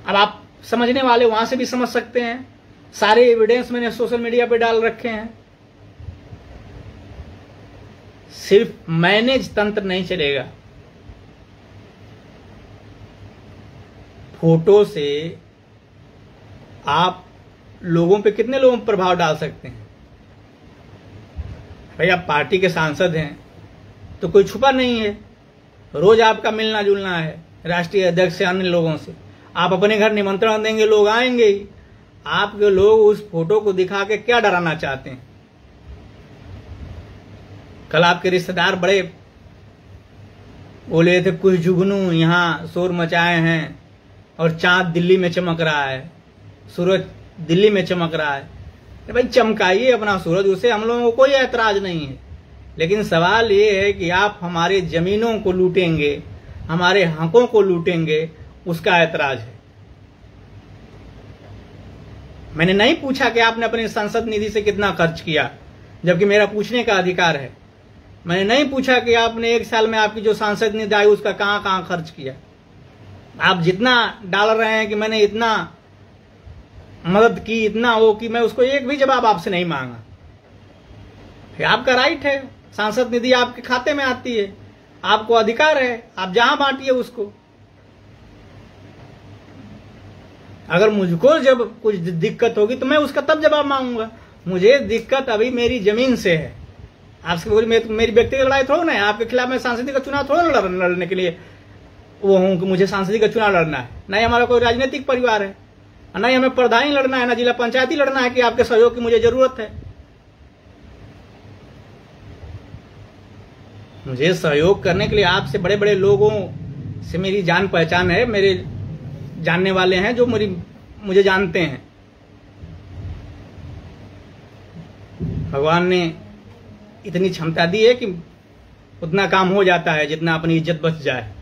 A: अब आप समझने वाले वहां से भी समझ सकते हैं, सारे एविडेंस मैंने सोशल मीडिया पे डाल रखे हैं। सिर्फ मैनेज तंत्र नहीं चलेगा, फोटो से आप लोगों पे कितने लोगों पर प्रभाव डाल सकते हैं। भाई आप पार्टी के सांसद हैं तो कोई छुपा नहीं है, रोज आपका मिलना जुलना है राष्ट्रीय अध्यक्ष से, अन्य लोगों से। आप अपने घर निमंत्रण देंगे, लोग आएंगे ही। आपके लोग उस फोटो को दिखा के क्या डराना चाहते हैं। कल आपके रिश्तेदार बड़े बोले थे कुछ जुगनू यहां शोर मचाए हैं और चांद दिल्ली में चमक रहा है, सूरज दिल्ली में चमक रहा है। भाई चमकाइए अपना सूरज, उसे हम लोगों को कोई ऐतराज नहीं है, लेकिन सवाल ये है कि आप हमारे जमीनों को लूटेंगे, हमारे हकों को लूटेंगे, उसका ऐतराज है। मैंने नहीं पूछा कि आपने अपनी संसद निधि से कितना खर्च किया, जबकि मेरा पूछने का अधिकार है। मैंने नहीं पूछा कि आपने 1 साल में आपकी जो सांसद निधि आई उसका कहां कहां खर्च किया। आप जितना डाल रहे हैं कि मैंने इतना मदद की, इतना वो कि मैं उसको एक भी जवाब आपसे नहीं मांगा। फिर आपका राइट है, सांसद निधि आपके खाते में आती है, आपको अधिकार है, आप जहां बांटिए उसको। अगर मुझको जब कुछ दिक्कत होगी तो मैं उसका तब जवाब मांगूंगा। मुझे दिक्कत अभी मेरी जमीन से है, आपसे बोली मेरी व्यक्तिगत लड़ाई थोड़ा ना है। आपके खिलाफ मैं सांसदीय का चुनाव थोड़ा लड़ने के लिए वो हूं कि मुझे सांसदीय का चुनाव लड़ना है। ना ही हमारा कोई राजनीतिक परिवार है, ना ही हमें प्रधानी लड़ना है, ना जिला पंचायती लड़ना है कि आपके सहयोग की मुझे जरूरत है। मुझे सहयोग करने के लिए आपसे बड़े बड़े लोगों से मेरी जान पहचान है, मेरे जानने वाले हैं जो मुझे जानते हैं। भगवान ने इतनी क्षमता दी है कि उतना काम हो जाता है जितना अपनी इज्जत बच जाए।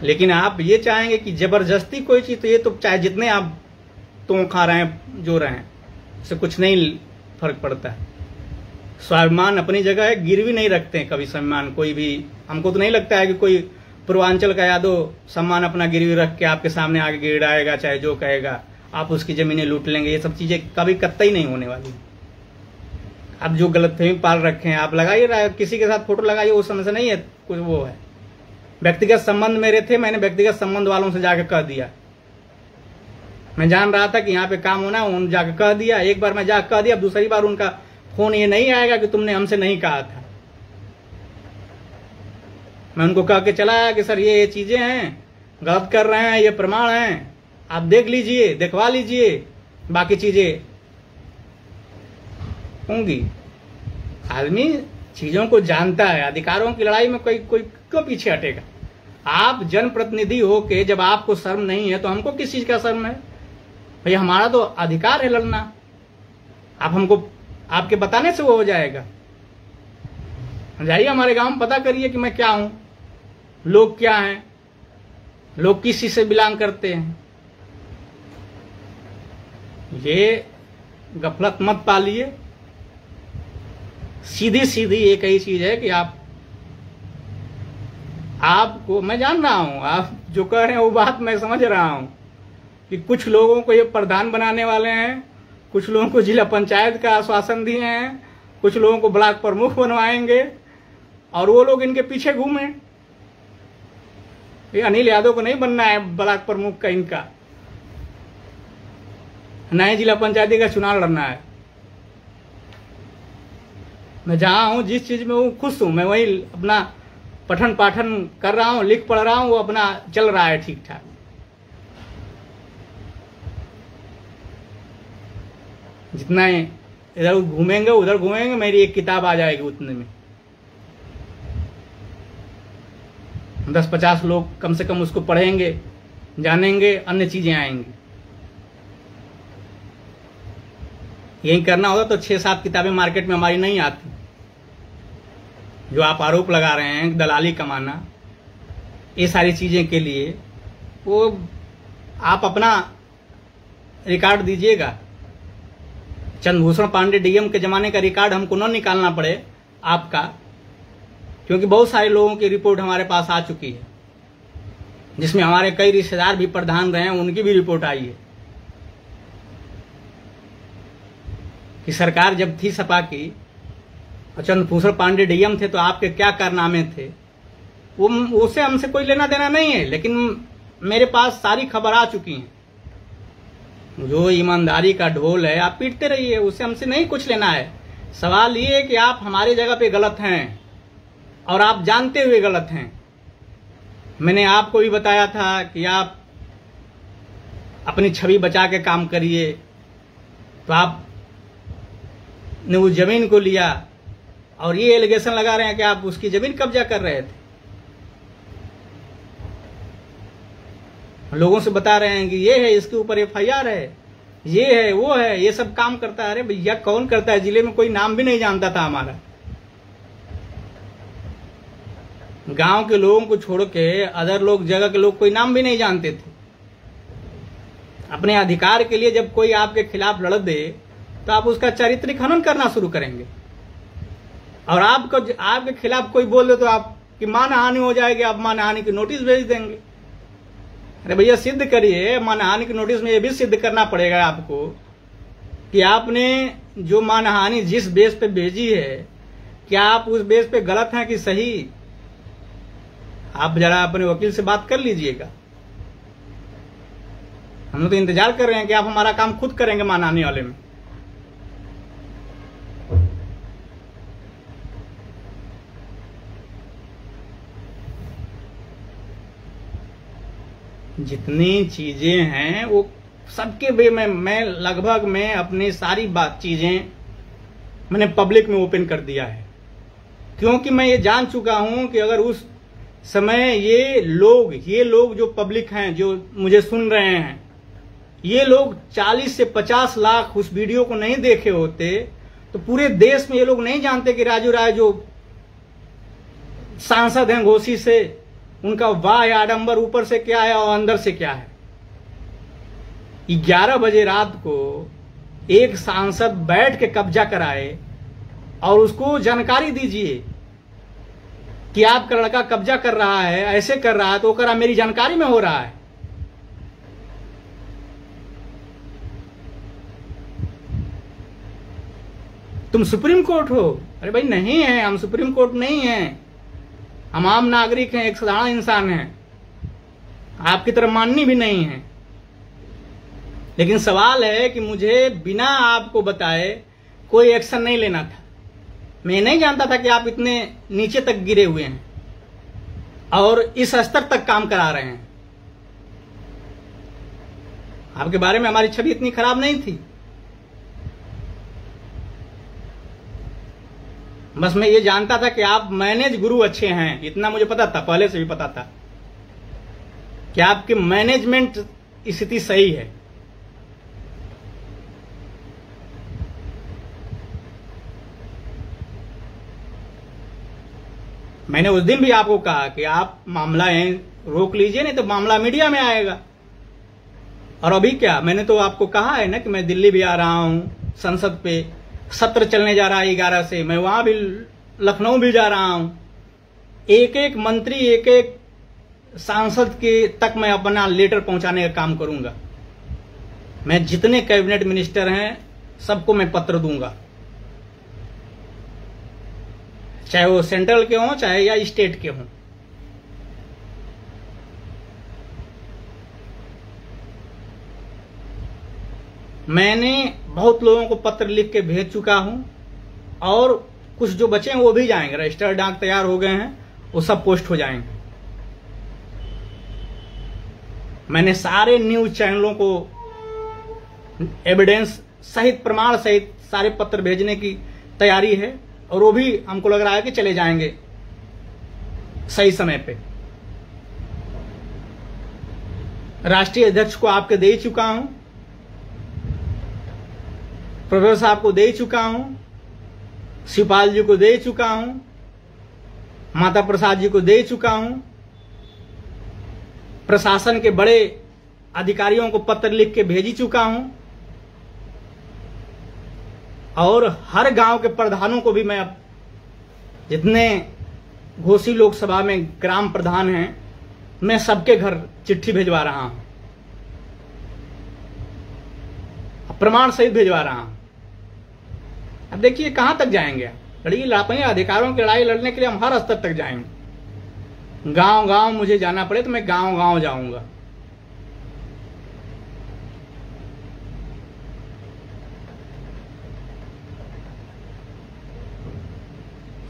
A: लेकिन आप ये चाहेंगे कि जबरदस्ती कोई चीज, तो ये तो चाहे जितने आप तो खा रहे हैं, जो रहे हैं, उससे कुछ नहीं फर्क पड़ता है। स्वाभिमान अपनी जगह है, गिरवी नहीं रखते हैं कभी सम्मान कोई भी। हमको तो नहीं लगता है कि कोई पूर्वांचल का यादव सम्मान अपना गिरवी रख के आपके सामने आगे गिराएगा, चाहे जो कहेगा, आप उसकी जमीनें लूट लेंगे। ये सब चीजें कभी कतई नहीं होने वाली। आप जो गलतफहमी पाल रखे हैं, आप लगाइए, किसी के साथ फोटो लगाइए, उस समय से नहीं है कुछ वो है। व्यक्तिगत संबंध मेरे थे, मैंने व्यक्तिगत संबंध वालों से जाकर कह दिया। मैं जान रहा था कि यहाँ पे काम होना, उन जाकर कह दिया। एक बार मैं जाकर कह दिया, अब दूसरी बार उनका फोन ये नहीं आएगा कि तुमने हमसे नहीं कहा था। मैं उनको कह के चला आया कि सर ये चीजें हैं, गलत कर रहे हैं, ये प्रमाण हैं, आप देख लीजिए, देखवा लीजिए, बाकी चीजें होंगी। आदमी चीजों को जानता है। अधिकारों की लड़ाई में कोई क्यों पीछे हटेगा। आप जनप्रतिनिधि हो के जब आपको शर्म नहीं है तो हमको किस चीज का शर्म है। भैया हमारा तो अधिकार है लड़ना। आप हमको आपके बताने से वो हो जाएगा। जाइए हमारे गांव में पता करिए कि मैं क्या हूं, लोग क्या हैं, लोग किस चीज से बिलोंग करते हैं। ये गफलत मत पालिए। सीधी सीधी एक ही चीज है कि आपको मैं जान रहा हूं, आप जो कह रहे हैं वो बात मैं समझ रहा हूं कि कुछ लोगों को ये प्रधान बनाने वाले हैं, कुछ लोगों को जिला पंचायत का आश्वासन दिए हैं, कुछ लोगों को ब्लॉक प्रमुख बनवाएंगे और वो लोग इनके पीछे घूमे। ये अनिल यादव को नहीं बनना है ब्लॉक प्रमुख का, इनका नए जिला पंचायती का चुनाव लड़ना है। मैं जहां हूं, जिस चीज में हूं, खुश हूं। मैं वही अपना पठन पाठन कर रहा हूं, लिख पढ़ रहा हूं, वो अपना चल रहा है ठीक ठाक। जितना इधर घूमेंगे उधर घूमेंगे, मेरी एक किताब आ जाएगी उतने में। 10-50 लोग कम से कम उसको पढ़ेंगे, जानेंगे, अन्य चीजें आएंगी। यही करना होगा तो 6-7 किताबें मार्केट में हमारी नहीं आती। जो आप आरोप लगा रहे हैं दलाली कमाना, ये सारी चीजें के लिए वो आप अपना रिकॉर्ड दीजिएगा। चंद्रभूषण पांडे डीएम के जमाने का रिकॉर्ड हमको न निकालना पड़े आपका, क्योंकि बहुत सारे लोगों की रिपोर्ट हमारे पास आ चुकी है, जिसमें हमारे कई रिश्तेदार भी प्रधान रहे हैं, उनकी भी रिपोर्ट आई है कि सरकार जब थी सपा की और चंद्रभूषण पांडे डीएम थे तो आपके क्या कारनामे थे, वो उससे हमसे कोई लेना देना नहीं है। लेकिन मेरे पास सारी खबर आ चुकी है। जो ईमानदारी का ढोल है आप पीटते रहिए, उससे हमसे नहीं कुछ लेना है। सवाल ये है कि आप हमारी जगह पे गलत हैं और आप जानते हुए गलत हैं। मैंने आपको भी बताया था कि आप अपनी छवि बचा के काम करिए, तो आपने उस जमीन को लिया और ये एलिगेशन लगा रहे हैं कि आप उसकी जमीन कब्जा कर रहे थे। लोगों से बता रहे हैं कि ये है, इसके ऊपर एफआईआर है, ये है, वो है, ये सब काम करता है। अरे भैया कौन करता है? जिले में कोई नाम भी नहीं जानता था हमारा। गांव के लोगों को छोड़ के अदर लोग, जगह के लोग कोई नाम भी नहीं जानते थे। अपने अधिकार के लिए जब कोई आपके खिलाफ लड़ दे तो आप उसका चारित्रिक हनन करना शुरू करेंगे, और आपके खिलाफ कोई बोल दे तो आपकी मानहानि हो जाएगी, आप मानहानि की नोटिस भेज देंगे। अरे भैया सिद्ध करिए। मानहानि की नोटिस में यह भी सिद्ध करना पड़ेगा आपको कि आपने जो मानहानि जिस बेस पे भेजी है, क्या आप उस बेस पे गलत हैं कि सही? आप जरा अपने वकील से बात कर लीजिएगा। हम तो इंतजार कर रहे हैं कि आप हमारा काम खुद करेंगे मानहानि वाले में। जितनी चीजें हैं वो सबके वे मैं लगभग मैं अपनी सारी चीजें मैंने पब्लिक में ओपन कर दिया है, क्योंकि मैं ये जान चुका हूं कि अगर उस समय ये लोग जो पब्लिक हैं, जो मुझे सुन रहे हैं, ये लोग 40 से 50 लाख उस वीडियो को नहीं देखे होते तो पूरे देश में ये लोग नहीं जानते कि राजू राय जो सांसद हैं घोसी से, उनका वाह आडंबर ऊपर से क्या है और अंदर से क्या है। 11 बजे रात को एक सांसद बैठ के कब्जा कराए और उसको जानकारी दीजिए कि आपका लड़का कब्जा कर रहा है, ऐसे कर रहा है, तो करा मेरी जानकारी में हो रहा है। तुम सुप्रीम कोर्ट हो? अरे भाई नहीं है, हम सुप्रीम कोर्ट नहीं हैं, हम आम नागरिक हैं, एक साधारण इंसान हैं, आपकी तरह माननी भी नहीं है। लेकिन सवाल है कि मुझे बिना आपको बताए कोई एक्शन नहीं लेना था। मैं नहीं जानता था कि आप इतने नीचे तक गिरे हुए हैं और इस स्तर तक काम करा रहे हैं। आपके बारे में हमारी छवि इतनी खराब नहीं थी। बस मैं ये जानता था कि आप मैनेज गुरु अच्छे हैं, इतना मुझे पता था, पहले से भी पता था कि आपकी मैनेजमेंट स्थिति सही है। मैंने उस दिन भी आपको कहा कि आप मामला रोक लीजिए, नहीं तो मामला मीडिया में आएगा। और अभी क्या, मैंने तो आपको कहा है ना कि मैं दिल्ली भी आ रहा हूं, संसद पे सत्र चलने जा रहा है 11 से, मैं वहां भी लखनऊ भी जा रहा हूं। एक एक मंत्री, एक एक सांसद के तक मैं अपना लेटर पहुंचाने का काम करूंगा। मैं जितने कैबिनेट मिनिस्टर हैं सबको मैं पत्र दूंगा, चाहे वो सेंट्रल के हों चाहे या स्टेट के हों। मैंने बहुत लोगों को पत्र लिख के भेज चुका हूं और कुछ जो बचे हैं वो भी जाएंगे। रजिस्टर डाक तैयार हो गए हैं, वो सब पोस्ट हो जाएंगे। मैंने सारे न्यूज चैनलों को एविडेंस सहित, प्रमाण सहित सारे पत्र भेजने की तैयारी है, और वो भी हमको लग रहा है कि चले जाएंगे सही समय पे। राष्ट्रीय अध्यक्ष को आपके दे चुका हूं, प्रोफेसर साहब को दे चुका हूं, शिवपाल जी को दे चुका हूं, माता प्रसाद जी को दे चुका हूं, प्रशासन के बड़े अधिकारियों को पत्र लिख के भेज चुका हूं, और हर गांव के प्रधानों को भी मैं, अब जितने घोसी लोकसभा में ग्राम प्रधान हैं, मैं सबके घर चिट्ठी भिजवा रहा हूं, प्रमाण सहित भिजवा रहा हूं। अब देखिए कहां तक जाएंगे। लड़ाई अपने अधिकारों की लड़ाई लड़ने के लिए हम हर स्तर तक जाएंगे। गांव गांव मुझे जाना पड़े तो मैं गांव गांव जाऊंगा।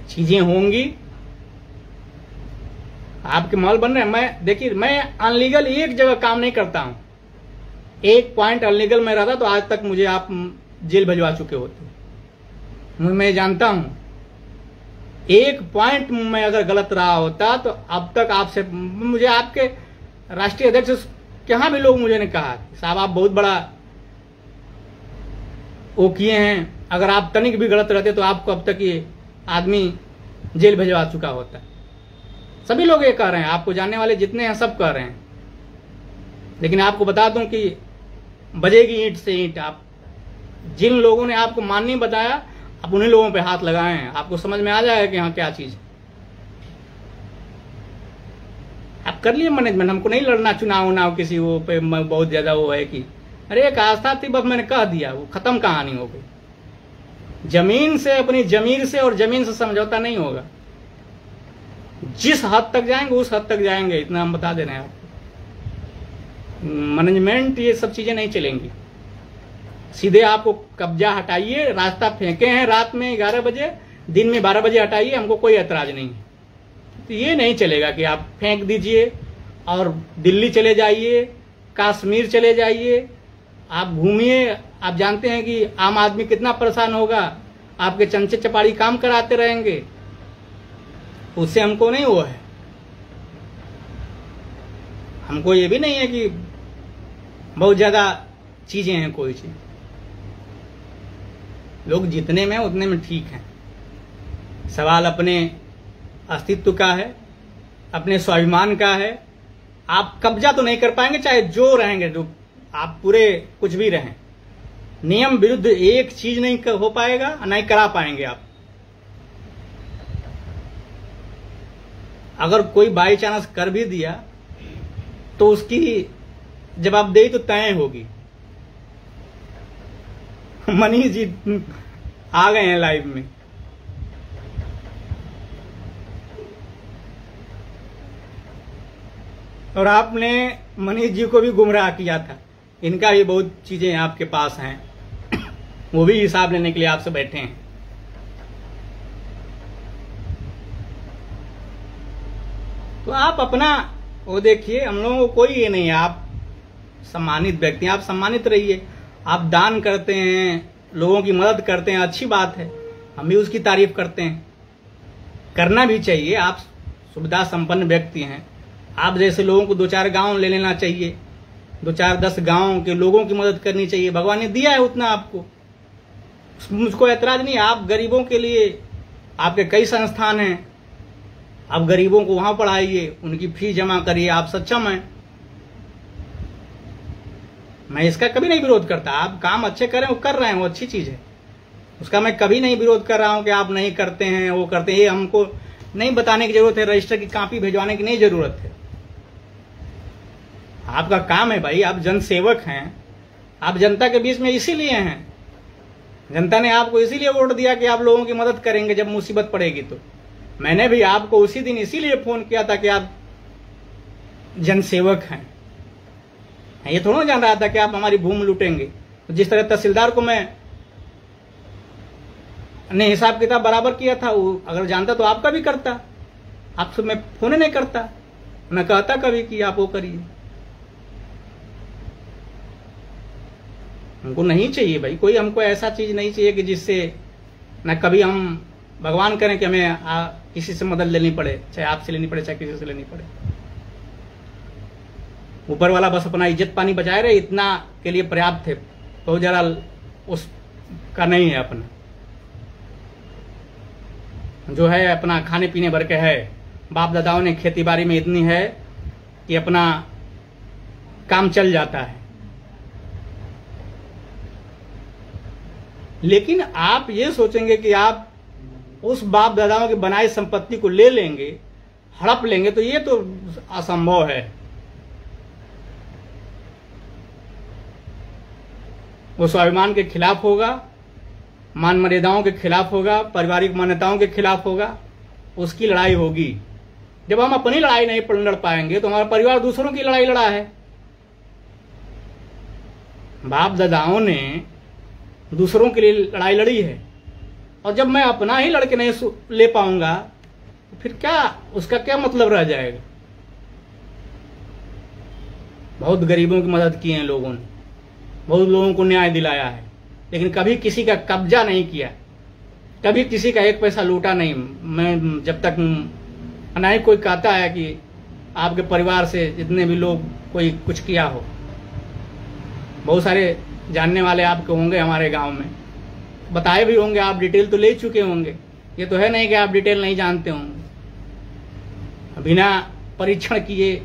A: चीजें होंगी, आपके महल बन रहे हैं। मैं देखिए, मैं अनलीगल एक जगह काम नहीं करता हूं। एक पॉइंट अनलीगल में रहता तो आज तक मुझे आप जेल भिजवा चुके होते। मैं जानता हूं, एक पॉइंट में अगर गलत रहा होता तो अब तक आपसे, मुझे आपके राष्ट्रीय अध्यक्ष कहां भी लोग मुझे ने कहा, साहब आप बहुत बड़ा वो किए हैं, अगर आप तनिक भी गलत रहते तो आपको अब तक ये आदमी जेल भिजवा चुका होता। सभी लोग ये कह रहे हैं, आपको जानने वाले जितने हैं सब कह रहे हैं। लेकिन आपको बता दूं कि बजेगी ईंट से ईंट। आप जिन लोगों ने आपको मान नहीं बताया, आप उन्हीं लोगों पे हाथ लगाए हैं, आपको समझ में आ जाएगा कि हाँ क्या चीज। आप कर लिए मैनेजमेंट, हमको नहीं लड़ना चुनाव उनाव किसी वो पे बहुत ज्यादा वो है कि अरे एक आस्था थी, बस मैंने कह दिया, वो खत्म कहानी हो गई। जमीन से, अपनी जमीन से और जमीन से समझौता नहीं होगा। जिस हद तक जाएंगे उस हद तक जाएंगे, इतना हम बता दे रहे हैं आपको। मैनेजमेंट ये सब चीजें नहीं चलेंगी। सीधे आपको कब्जा हटाइए, रास्ता फेंके हैं रात में 11 बजे, दिन में 12 बजे हटाइए, हमको कोई ऐतराज नहीं है। तो ये नहीं चलेगा कि आप फेंक दीजिए और दिल्ली चले जाइए, कश्मीर चले जाइए, आप घूमिए। आप जानते हैं कि आम आदमी कितना परेशान होगा, आपके चमचे चपाड़ी काम कराते रहेंगे, उससे हमको नहीं वो है। हमको ये भी नहीं है कि बहुत ज्यादा चीजें हैं, कोई चीज लोग जितने में उतने में ठीक हैं। सवाल अपने अस्तित्व का है, अपने स्वाभिमान का है। आप कब्जा तो नहीं कर पाएंगे, चाहे जो रहेंगे, जो आप पूरे कुछ भी रहें, नियम विरुद्ध एक चीज नहीं हो पाएगा, नहीं करा पाएंगे आप। अगर कोई बाई चांस कर भी दिया तो उसकी जवाबदेही तो तय होगी। मनीष जी आ गए हैं लाइव में। और आपने मनीष जी को भी गुमराह किया था। इनका भी बहुत चीजें आपके पास हैं, वो भी हिसाब लेने के लिए आपसे बैठे हैं। तो आप अपना वो देखिए, हम लोगों को कोई ये नहीं है। आप सम्मानित व्यक्ति हैं, आप सम्मानित रहिए। आप दान करते हैं, लोगों की मदद करते हैं, अच्छी बात है, हम भी उसकी तारीफ करते हैं, करना भी चाहिए। आप सुविधा संपन्न व्यक्ति हैं, आप जैसे लोगों को 2-4 गांव ले लेना चाहिए, 2-4-10 गांव के लोगों की मदद करनी चाहिए। भगवान ने दिया है उतना आपको, मुझको ऐतराज नहीं। आप गरीबों के लिए, आपके कई संस्थान हैं, आप गरीबों को वहां पढ़ाइए, उनकी फीस जमा करिए, आप सक्षम हैं। मैं इसका कभी नहीं विरोध करता। आप काम अच्छे करें, वो कर रहे हैं, वो अच्छी चीज है, उसका मैं कभी नहीं विरोध कर रहा हूं कि आप नहीं करते हैं, वो करते हैं। ये हमको नहीं बताने की जरूरत है, रजिस्टर की कॉपी भिजवाने की नहीं जरूरत है। आपका काम है भाई, आप जनसेवक हैं, आप जनता के बीच में इसीलिए हैं। जनता ने आपको इसीलिए वोट दिया कि आप लोगों की मदद करेंगे जब मुसीबत पड़ेगी। तो मैंने भी आपको उसी दिन इसीलिए फोन किया था कि आप जनसेवक हैं। ये थोड़ा जान रहा था कि आप हमारी भूमि लूटेंगे। तो जिस तरह तहसीलदार को मैं ने हिसाब किताब बराबर किया था, वो अगर जानता तो आपका भी करता। आपसे मैं फोन नहीं करता, मैं कहता कभी कि आप वो करिए। हमको नहीं चाहिए भाई, कोई हमको ऐसा चीज नहीं चाहिए कि जिससे न कभी हम भगवान करें कि हमें किसी से मदद लेनी पड़े, चाहे आपसे लेनी पड़े चाहे किसी से लेनी पड़े। ऊपर वाला बस अपना इज्जत पानी बचाए रहे, इतना के लिए पर्याप्त थे। तो जरा उसका नहीं है, अपना जो है अपना खाने पीने भर के है। बाप दादाओं ने खेती बाड़ी में इतनी है कि अपना काम चल जाता है। लेकिन आप ये सोचेंगे कि आप उस बाप दादाओं की बनाई संपत्ति को ले लेंगे, हड़प लेंगे, तो ये तो असंभव है। वो स्वाभिमान के खिलाफ होगा, मान मर्यादाओं के खिलाफ होगा, पारिवारिक मान्यताओं के खिलाफ होगा। उसकी लड़ाई होगी। जब हम अपनी लड़ाई नहीं लड़ पाएंगे तो हमारा परिवार दूसरों की लड़ाई लड़ा है। बाप दादाओं ने दूसरों के लिए लड़ाई लड़ी है, और जब मैं अपना ही लड़के नहीं ले पाऊंगा तो फिर क्या, उसका क्या मतलब रह जाएगा। बहुत गरीबों की मदद की है लोगों ने, बहुत लोगों को न्याय दिलाया है, लेकिन कभी किसी का कब्जा नहीं किया, कभी किसी का एक पैसा लूटा नहीं। मैं जब तक ना ही कोई कहता है कि आपके परिवार से जितने भी लोग कोई कुछ किया हो, बहुत सारे जानने वाले आपके होंगे हमारे गांव में, बताए भी होंगे, आप डिटेल तो ले चुके होंगे। ये तो है नहीं कि आप डिटेल नहीं जानते होंगे। बिना परीक्षण किए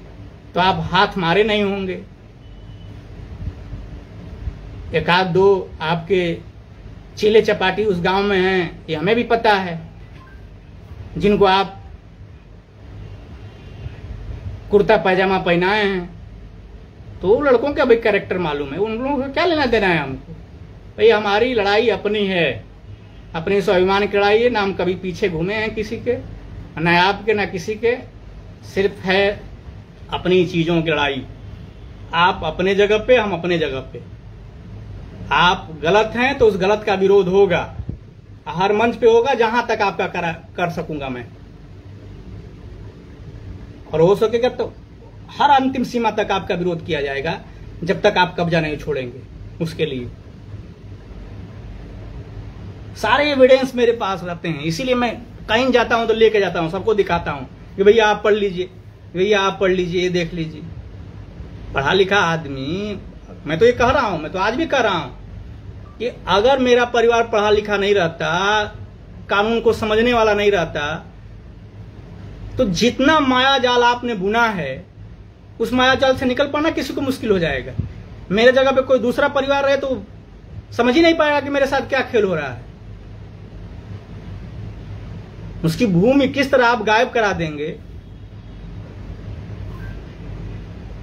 A: तो आप हाथ मारे नहीं होंगे। एक आध दो आपके चीले चपाटी उस गांव में हैं, ये हमें भी पता है, जिनको आप कुर्ता पैजामा पहनाए हैं। तो वो लड़कों का भाई कैरेक्टर मालूम है, उन लोगों को क्या लेना देना है हमको। भाई हमारी लड़ाई अपनी है, अपने स्वाभिमान की लड़ाई है। ना हम कभी पीछे घूमे हैं किसी के, ना आपके ना किसी के, सिर्फ है अपनी चीजों की लड़ाई। आप अपने जगह पे, हम अपने जगह पे। आप गलत हैं तो उस गलत का विरोध होगा, हर मंच पे होगा जहां तक आपका कर सकूंगा मैं, और हो सकेगा तो हर अंतिम सीमा तक आपका विरोध किया जाएगा, जब तक आप कब्जा नहीं छोड़ेंगे। उसके लिए सारे एविडेंस मेरे पास रहते हैं, इसीलिए मैं कहीं जाता हूं तो लेके जाता हूं, सबको दिखाता हूं कि भैया आप पढ़ लीजिए, भैया आप पढ़ लीजिए, ये देख लीजिए। पढ़ा लिखा आदमी, मैं तो ये कह रहा हूं, मैं तो आज भी कह रहा हूं कि अगर मेरा परिवार पढ़ा लिखा नहीं रहता, कानून को समझने वाला नहीं रहता, तो जितना माया जाल आपने बुना है उस माया जाल से निकल पाना किसी को मुश्किल हो जाएगा। मेरे जगह पे कोई दूसरा परिवार रहे तो समझ ही नहीं पाएगा कि मेरे साथ क्या खेल हो रहा है। उसकी भूमि किस तरह आप गायब करा देंगे,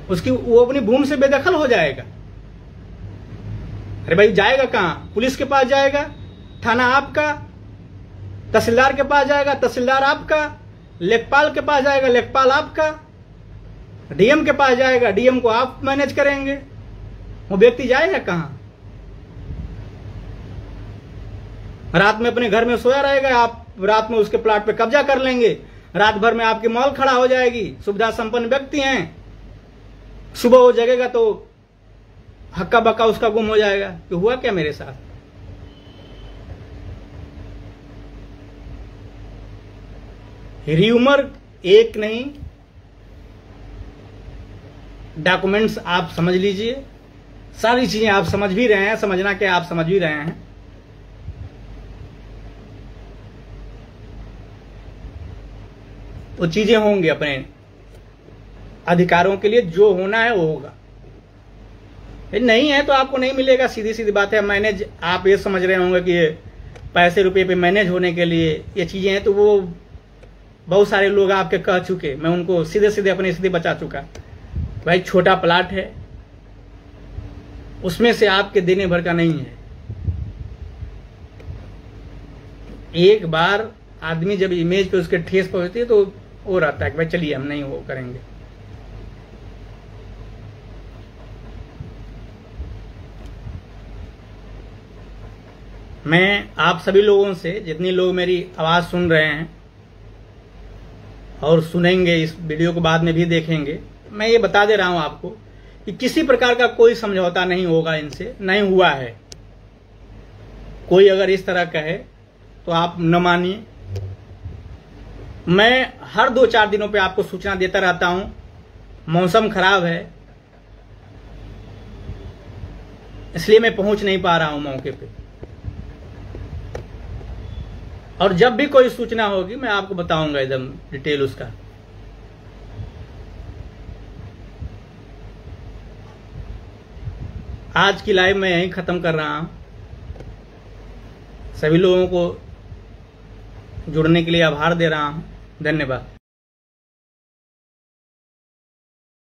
A: वो अपनी भूमि से बेदखल हो जाएगा। अरे भाई जाएगा कहां? पुलिस के पास जाएगा, थाना आपका, तहसीलदार के पास जाएगा, तहसीलदार आपका, लेखपाल के पास जाएगा, लेखपाल आपका, डीएम के पास जाएगा, डीएम को आप मैनेज करेंगे। वो व्यक्ति जाएगा कहां? रात में अपने घर में सोया रहेगा, आप रात में उसके प्लाट पे कब्जा कर लेंगे, रात भर में आपकी मॉल खड़ा हो जाएगी। सुविधा संपन्न व्यक्ति हैं, सुबह वो जगेगा तो हक्का बक्का उसका गुम हो जाएगा कि हुआ क्या मेरे साथ। र्यूमर एक नहीं, डॉक्यूमेंट्स आप समझ लीजिए, सारी चीजें आप समझ भी रहे हैं, समझना क्या आप समझ भी रहे हैं। वो चीजें होंगी अपने अधिकारों के लिए, जो होना है वो होगा। नहीं है तो आपको नहीं मिलेगा, सीधी सीधी बात है। मैनेज, आप ये समझ रहे होंगे कि ये पैसे रुपए पे मैनेज होने के लिए ये चीजें हैं, तो वो बहुत सारे लोग आपके कह चुके, मैं उनको सीधे सीधे अपने सीधे बचा चुका। भाई छोटा प्लाट है, उसमें से आपके देने भर का नहीं है। एक बार आदमी जब इमेज पे उसके ठेस पहुंचती है तो वो रहता है कि भाई चलिए हम नहीं वो करेंगे। मैं आप सभी लोगों से, जितने लोग मेरी आवाज सुन रहे हैं और सुनेंगे, इस वीडियो को बाद में भी देखेंगे, मैं ये बता दे रहा हूं आपको कि किसी प्रकार का कोई समझौता नहीं होगा इनसे, नहीं हुआ है। कोई अगर इस तरह कहे तो आप न मानिए। मैं हर 2-4 दिनों पे आपको सूचना देता रहता हूं। मौसम खराब है इसलिए मैं पहुंच नहीं पा रहा हूं मौके पे, और जब भी कोई सूचना होगी मैं आपको बताऊंगा एकदम डिटेल उसका। आज की लाइव मैं यहीं खत्म कर रहा हूं। सभी लोगों को जुड़ने के लिए आभार दे रहा हूं। धन्यवाद।